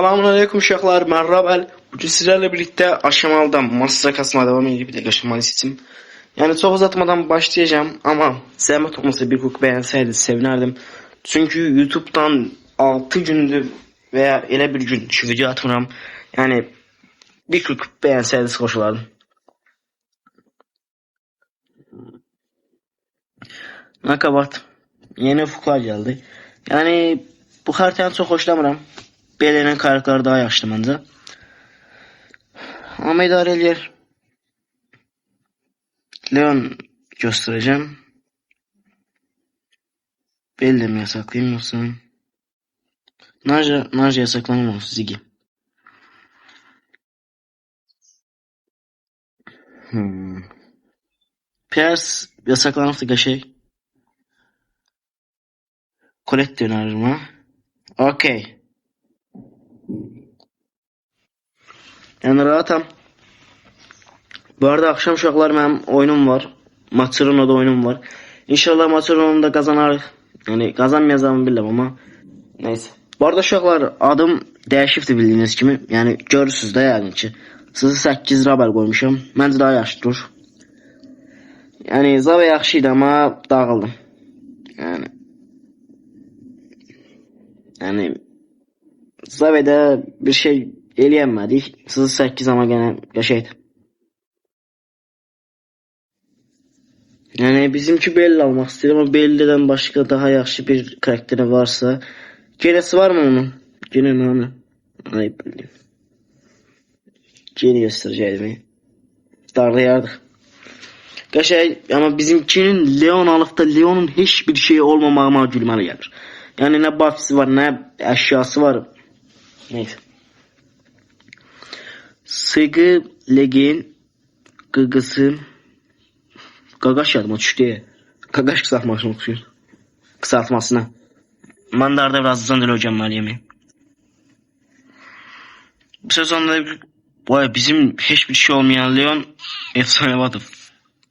Selamünaleyküm uşaqlar, mən Rabel. Bugün sizlerle birlikte aşamalıdan masaya kasmaya devam edip bir de aşamalı seçim. Yani çok uzatmadan başlayacağım ama zahmet olmasa bir hukuk beğenseydi sevinirdim. Çünkü YouTube'dan 6 gündür veya elə bir gün şu video atmıram. Yani bir hukuk beğenseydi hoş olardı. Nakabat. Yeni ufuklar geldi. Yani bu haritanı çok hoşlamıram. Belirlenen karakterler daha yaşlı bence. Ama idare eder. Leon göstereceğim. Belli mi yasaklayayım yoksa? Naja yasaklanamaz Ziggy. Pers yasaklanmıştı şey. Colette önerir mi? Okey. Yani rahatım. Bu arada akşam uşaqlar mənim oyunum var. Maçerono'da oyunum var. İnşallah Maçerono'da kazanarıq. Yani kazanmayacağımı bilmem ama neyse. Bu arada uşaqlar adım dəyişibdir bildiyiniz kimi. Yani görürsünüz də yəqin ki. Sizi 8 Rabel qoymuşam. Məncə daha yaxşı durur. Yani Zava yaxşıydı ama dağıldım. Yani Zava'da bir şey eləyəmədik. Sizi 8 ama gene yaşaydı. Yani bizimki belli almak istedim ama belliden başka daha yaxşı bir karakteri varsa. Genesi var mı onun? Gene ne onu? Ayıp bildim. Gene göstereceğim. Darlayardık. Qəşəng ama bizimkinin Leon alıp da Leon'un hiçbir şeyi olmamağıma gülməli gelir. Yani ne buff'si var ne eşyası var. Neyse. Sıgı legin gıgısı Qaqaş yadıma düşdü. Qaqaş qısaltmasına oxşuyur. Qısaltmasına. Mandarda birazdan da öyrənməliyəm. Bu sezonda bizim hiçbir şey olmayan Leon efsanevadır.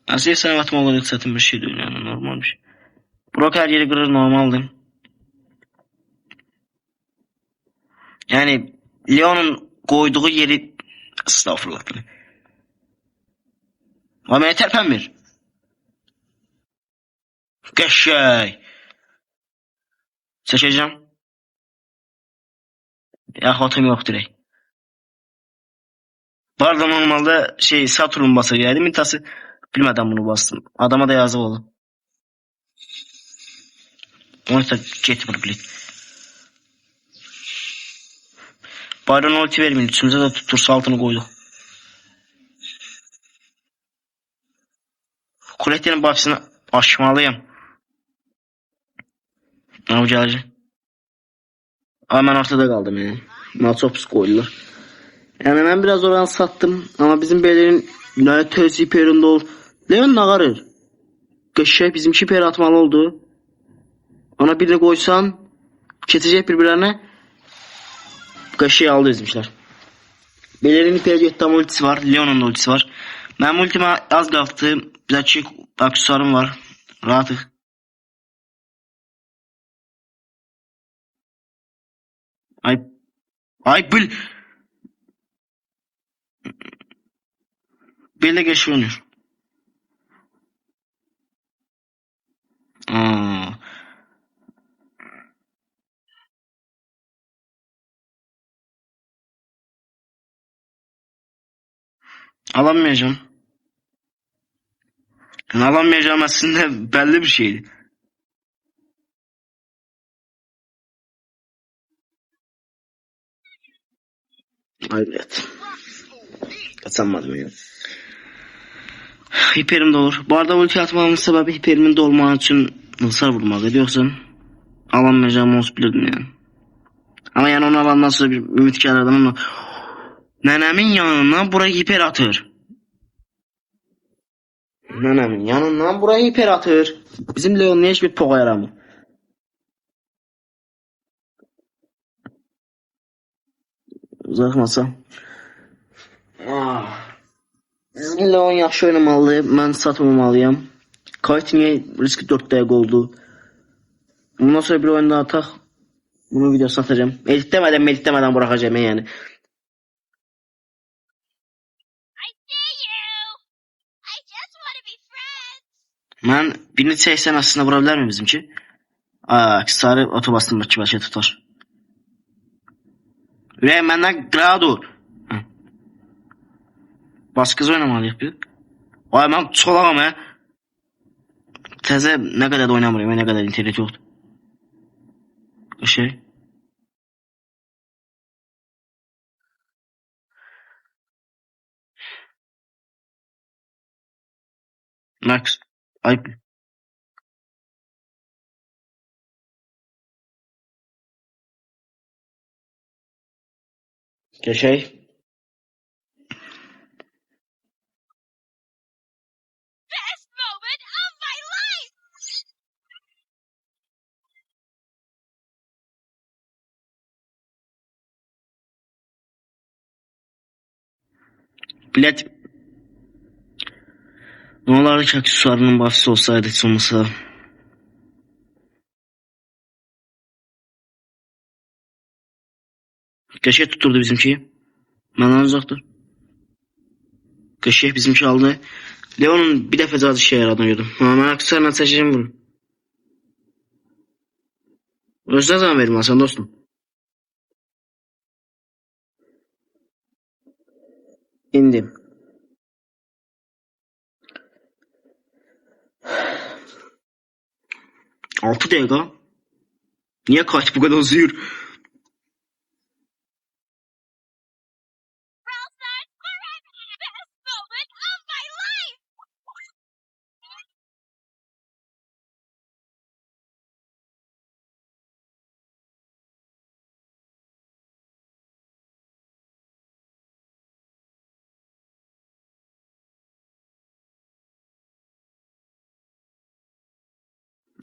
Aslında efsanevatım olarak zaten bir şey değil yani normal bir şey. Brock her yeri kırır normaldir. Yani Leon'un koyduğu yeri estağfurullah. Ama beni terpənmir. Qəşəng. Seçeceğim. Yaxotım yox direkt. Bu arada normalde Saturn basa geldi. Mintası bilmeden bunu bastım. Adama da yazık oldu. Onu da getmir bilet. Bayron ulti vermeyin. Üstümüze de tuttursa altını koyduk. Colette'nin buff'sını aşmalıyım. Ne gelecek? Ama ben ortada kaldım yani. Maltops koydular. Yani ben biraz oran sattım ama bizim beylerin lanet töz hiperinde ol. Leon nağarır. Qəşəng bizimki hiper atmalı oldu. Ona birini koysan kesecek birbirlerine. Qəşəng aldı bizimkiler. Beylerin hiper gettam ultisi var. Leon'un da ultisi var. Ben ultime az kalktı. Bir açık aksesuarım var. Rahatıq. Ay bil. Böyle geçiyor oynuyor. Alamayacağım. Yani alamayacağım aslında belli bir şeydi. Evet. Kazanmadım ya. Hiperim de olur. Bu arada ulti atmamın sebebi hiperimin de olmağı için hasar vurmak. Yoksa alamayacağım olsun bilirdim yani. Ama yani onu alandan sonra bir ümitkarlardan ama nenemin yanına burayı hiper atır. Nenemin yanından burayı hiper atır. Bizim Leon'la hiçbir poğa yaramıyor. Uzatmasam. Bizim Leon yaxşı oynamalı. Mən satmamalıyam. Kayt niye riski 4 dəqiq oldu. Bundan sonra bir oyunda ataq. Bunun videosunu atacağım. Editlemeden bırakacağım yani. Ben birini çeksen aslında vurabilir mi bizimki? Sarı otobastın bakı başa tutar. Ürəyim məndən qırağa dur. Baskız oynamalıyıq bir. Ay mən çolağım hə. Təzə nə qədər də oynamıram, nə qədər internet yoxdur. Şey. Max. Ayıp. Şey. Bilet. Ne olardı ki aksesuarının bahsi olsaydı hiç olmasa. Keşke tuturdu bizimki. Benden uzaktır. Keşke bizimki aldı. Leon'un bir defa zaten işe yaradıyordum. Ama ben aksesuarla seçeceğim bunu. Özde zaman verim sen dostum. İndim. Altı dakika. Niye kaç bu kadar uzuyor?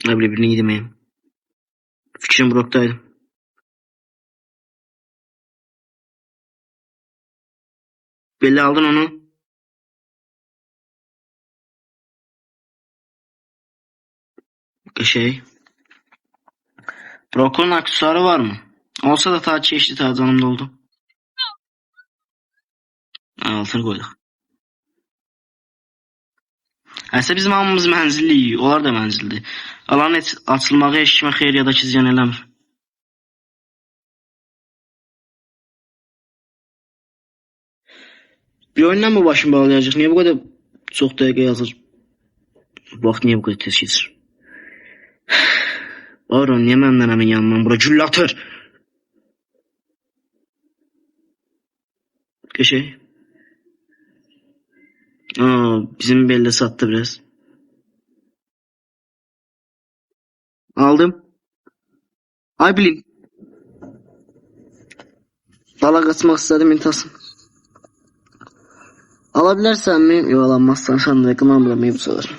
Ne bileyim birini yedim. Fikrim Brock'taydı. Belli aldın onu. Şey. Brock'un aksesuarı var mı? Olsa da ta çeşitli tarzanımda oldu. Altını koyduk. Əslində bizim hamımız mənzilliyik, onlar da mənzildir. Alanın açılmağı heç kimə xeyir ya da ki ziyan eləmir. Bir oyundan mı başım bağlayacaq? Niyə bu qədər çox dəqiqə yazır? Vaxt niyə bu qədər tez keçir? Aron, niyə məndən həmin yanından bura güllə atır? Şey. Bizim belli sattı biraz. Aldım. Ay bileyim. Dala kaçmak istedim intasın. Alabilirsen mi? Yok alamazsan sen de yakınlandıramayı bu sefer.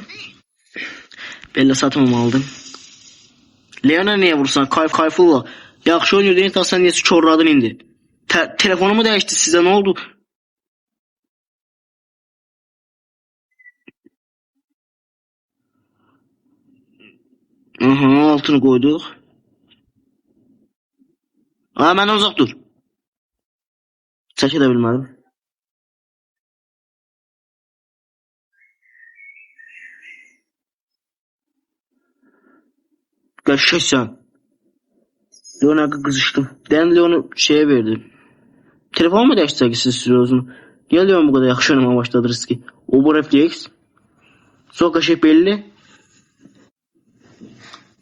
Belli satmam aldım. Leon'a niye vursan? Kayfulla. Yaxşı oynuyor deyin sen niye çorladın indi? Telefonumu değişti size ne oldu? Aha altını koyduk. Hemen uzak dur. Çək edə bilmədim. Qəşəksən. Leon'a qızışdım. Dən Leon'u şeye verdi. Telefonumu dəyişsək ki siz sürüyorsunuz. Niyə Leon bu kadar yaxşı oynamaya başladınız ki? O bu refleks. Çok qəşək belli.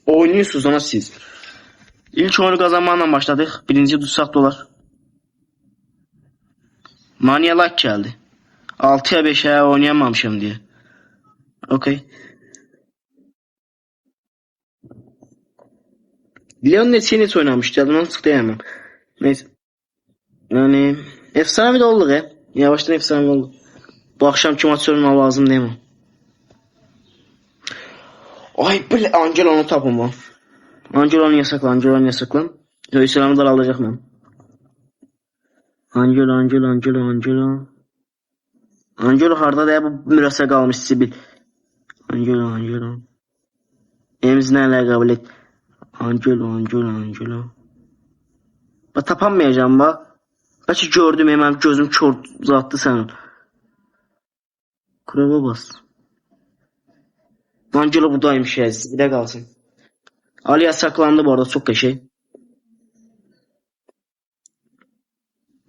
Oynuyorsunuz ama siz. İlk oyunu kazanmanla başladık. Birinci tutsaq da olar. Mania like geldi. 6'ya 5'e oynayamamışım diye. Okey. Leon Net'ini oynamıştı. Adından çıktı yemem. Neyse. Yani efsanevi de olduk ya. Yavaştan efsanevi olduk. Bu akşamki maç sormam lazım değil mi? Ay bile Angelo'nu tapım var. Angelo'nu yasaklan. Hüseyin'i daralacak mı? Angelo harda da bu mirasa kalmış Sibil. Angelo. Emzine kabul et. Angelo. Bak tapamayacağım bak. Belki gördüm hemen gözüm kör uzattı senin. Kuraba bas. Angelo buradaymış ya. Bir de kalsın. Ali saklandı bu arada çok şey.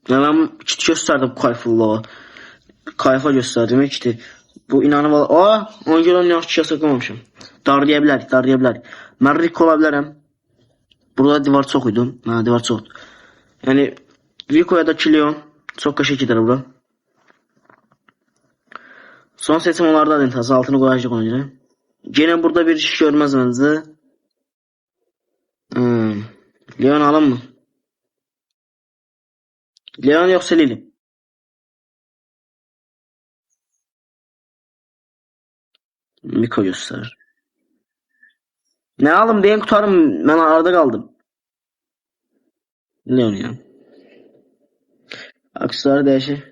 Ya ben kit gösterdim Kayfullah'a. Kayfa gösterdim işte. Bu inanı var. Aa, Angelo'nun yaxşı saklamamışım. Darlayabilir. Ben Rick olabilirim. Burada divar çok idi. Ha, divar çok. Yani Rico'ya da Leon çok kaşık gider bura. Son seçim onlardan intihası. Altını koyacak ona göre. Gene burada bir iş görmez bence. Hmm. Leon alın mı? Leon yoksa Lili. Miko göster. Ne alım ben kurtarım. Ben arada kaldım. Leon ya. Aksesuarı değişir.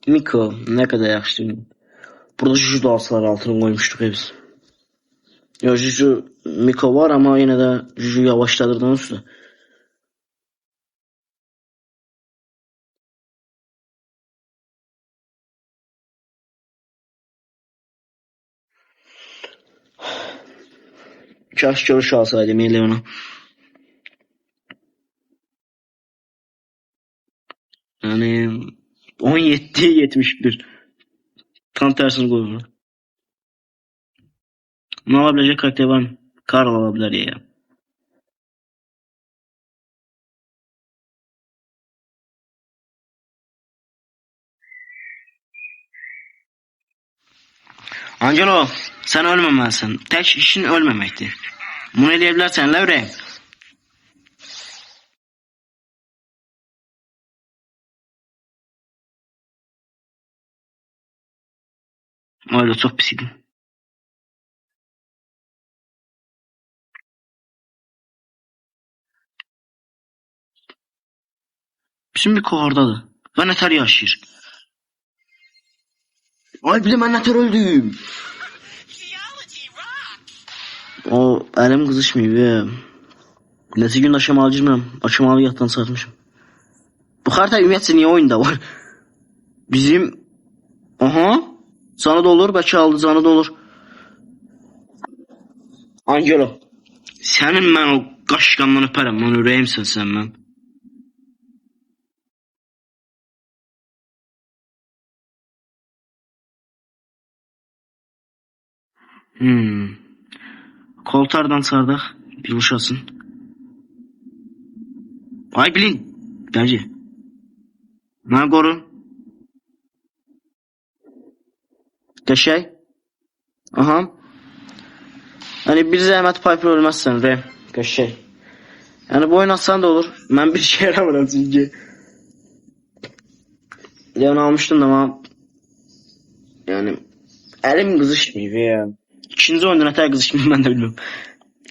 Miko ne kadar yaxşı. Burada Juju da alsalar altını koymuştuk hepsi. Ya Juju Miko var ama yine de Juju yavaşladırdan üstü. Kaş görüş alsaydım Leon'a. Yani 17-71. Tam tersini koyuyor. Ne olabilecek karakter var mı? Karl olabilir ya. Angelo sen ölmemelisin. Tek işin ölmemekti. Bunu edebilirsen Laure. Öyle çok pis idin. Bizim bir kovardadır. Ben neter yaşayır. Ay bile ben neter öldüm. O elim kızışmıyor be. Nesi gün aşamalı bilmiyorum. Aşamalı yattan sarmışım. Bu harita ümumiyyətcə niye oyunda var? Bizim... Aha. Canı da olur. Belki aldı canı da olur. Angelo. Senin ben o qaşqandan öpərəm. Mən ürəyimsən sən mən. Koltardan sardıq. Bir uşasın. Ay bilin. Bence. Mən qorun. Qəşəy. Aha. Hani bir zəhmət Piper ölməzsən Rem. Qəşəy. Yani bu oyun atsan da olur. Ben bir şey yaramıyorum çünkü. Leon almıştım da ama yani elim kızışmıyor ya. İkinci oyunda ne kadar kızışmıyor ben de bilmiyorum.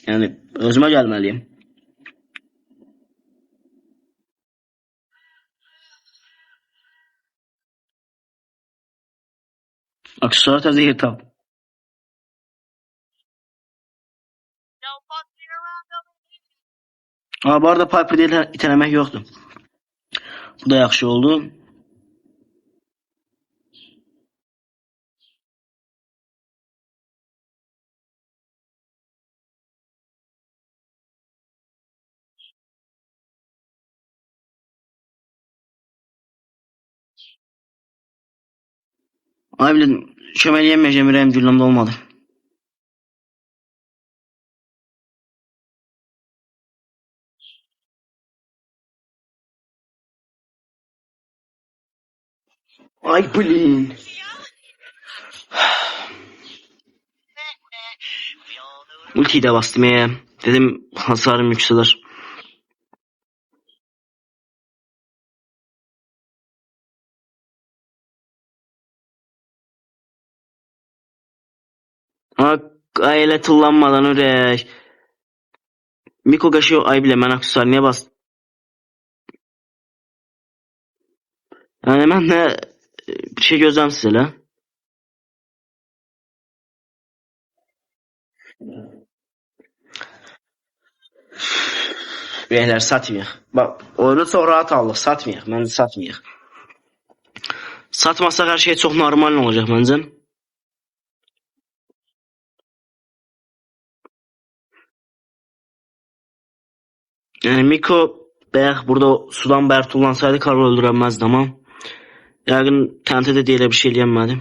Yani özüme gelmeliyim. Aksesuar tarzı yer tam. Ama bu arada Piper değil itelemek yoktu. Bu da yaxşı oldu. Ay bilin çömeleyemeyeceğim yüreğim güllemde olmadı. Ay bilin. Ultiyi de bastım ya. Dedim hasarım yükselir. Ama aile tıllanmadan öyle. Miko kaşıyor ay bile ben aksesuar niye bastım? Yani ben de Bir şey gözləmsiz elə. Beyler satmayaq. Bak oyunu çox rahat aldıq. Satmayaq. Məncə satmayaq. Satmasaq hər şey çox normal olacaq məncə. Yani Miko bayaq burada sudan bər tullansaydı Karl öldürənməzdi ama yəqin TNT də deyilə bir şey eləyənmədi.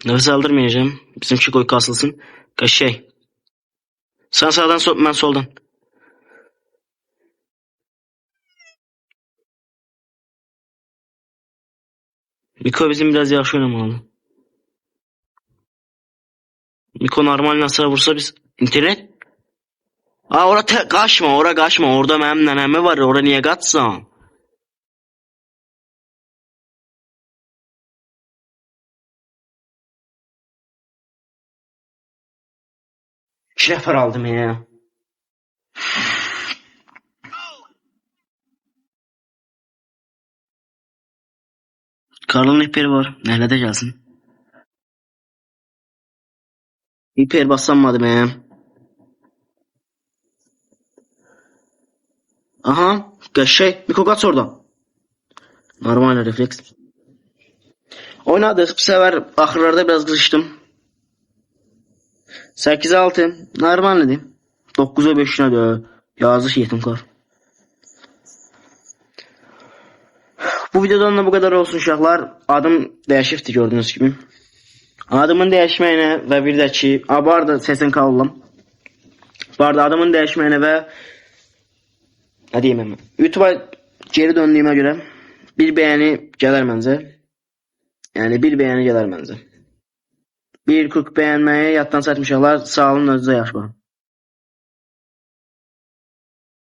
Nefes aldırmayacağım. Bizimki koy kasılsın. Şey. Sen sağdan ben soldan. Miko bizim biraz yaxşı oynamalı. Miko normal nasıl vursa biz internet. Aa kaçma, kaçma. Orada mənim nənəmi var. Orada niye kaçsan? İki nəfər aldım ya. Karl'ın hiperi var. Nerede gelsin? Hiper basamadım ya. Aha. Şey. Miko kaç oradan. Normal refleks. Oynadık. Bu sefer ahırlarda biraz kızıştım. 8-6. Normal dedim. 9'a 5'ine de. Yazıq yetim kar. Bu videodan da bu kadar olsun uşaqlar. Adım dəyişibdir gördüğünüz gibi. Adımın dəyişməyinə və bir də ki, bu arada səsini qaldım. Bu arada adımın dəyişməyinə və nə deyim mən? YouTube'a geri döndüyümə görə bir bəyəni gələr məncə. Yəni bir bəyəni gələr məncə. Bir 40 bəyənməyi yaddan satmışaqlar. Sağ olun, özünüzə yaxşı baxın.